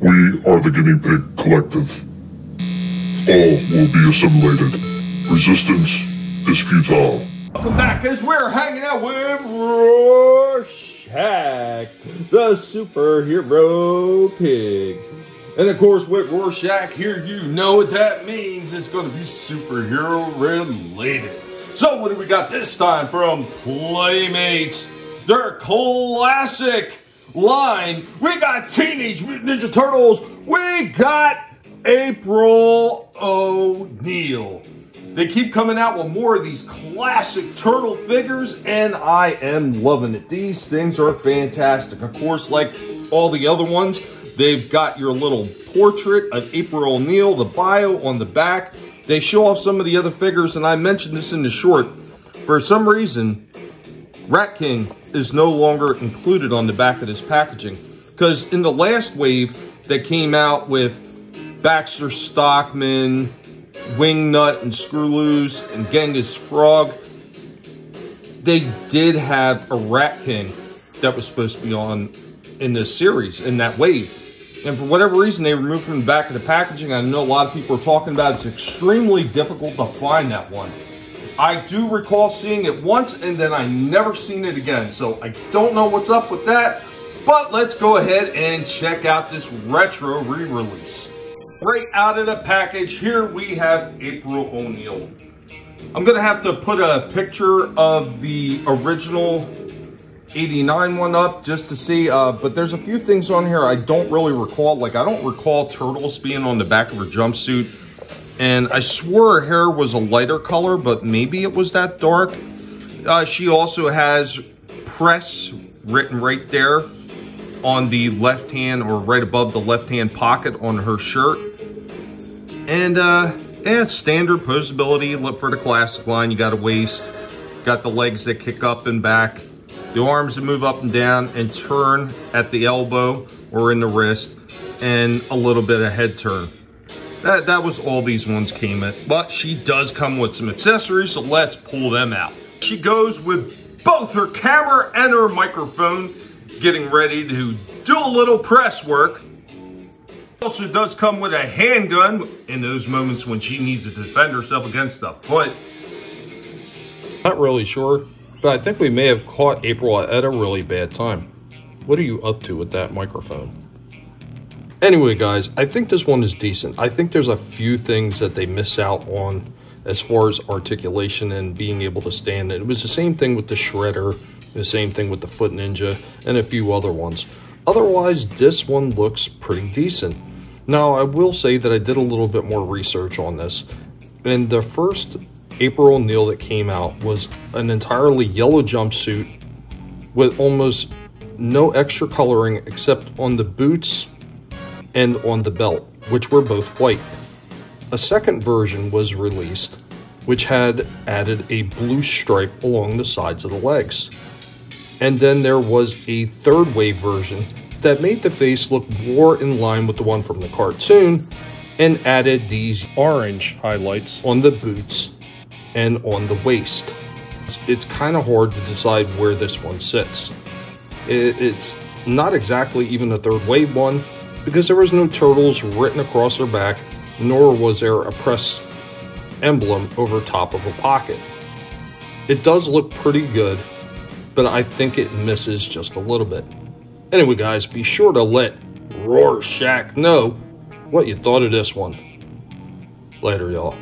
We are the Guinea Pig Collective. All will be assimilated. Resistance is futile. Welcome back, as we're hanging out with Rorschach, the superhero pig. And of course, with Rorschach here, you know what that means. It's going to be superhero related. So what do we got this time from Playmates? Their classic line. We got Teenage Mutant Ninja Turtles. We got April O'Neil. They keep coming out with more of these classic turtle figures, and I am loving it. These things are fantastic. Of course, like all the other ones, they've got your little portrait of April O'Neil, the bio on the back. They show off some of the other figures, and I mentioned this in the short. For some reason, Rat King is no longer included on the back of this packaging, because in the last wave that came out with Baxter Stockman, Wingnut and Screwloose and Genghis Frog, they did have a Rat King that was supposed to be on in this series, in that wave. And for whatever reason, they removed from the back of the packaging. I know a lot of people are talking about it. It's extremely difficult to find that one. I do recall seeing it once, and then I never seen it again. So I don't know what's up with that. But let's go ahead and check out this retro re-release. Right out of the package, here we have April O'Neil. I'm going to have to put a picture of the original 89 one up just to see, but there's a few things on here I don't really recall. Like, I don't recall Turtles being on the back of her jumpsuit, and I swore her hair was a lighter color, but maybe it was that dark. She also has press written right there on the left hand, or right above the left hand pocket on her shirt. And yeah, standard posability. Look for the classic line. You got a waist, got the legs that kick up and back, the arms that move up and down and turn at the elbow or in the wrist, and a little bit of head turn. That was all these ones came at. But she does come with some accessories, so let's pull them out. She goes with both her camera and her microphone, getting ready to do a little press work. Also does come with a handgun in those moments when she needs to defend herself against the foot. Not really sure, but I think we may have caught April at a really bad time. What are you up to with that microphone? Anyway, guys, I think this one is decent. I think there's a few things that they miss out on as far as articulation and being able to stand. It was the same thing with the Shredder, the same thing with the Foot Ninja, and a few other ones. Otherwise, this one looks pretty decent. Now, I will say that I did a little bit more research on this, and the first April O'Neil that came out was an entirely yellow jumpsuit with almost no extra coloring except on the boots and on the belt, which were both white. A second version was released, which had added a blue stripe along the sides of the legs. And then there was a third wave version that made the face look more in line with the one from the cartoon and added these orange highlights on the boots and on the waist. It's kind of hard to decide where this one sits. It's not exactly even a third wave one, because there was no turtles written across her back, nor was there a press emblem over top of a pocket. It does look pretty good, but I think it misses just a little bit. Anyway, guys, be sure to let Rorschach know what you thought of this one. Later, y'all.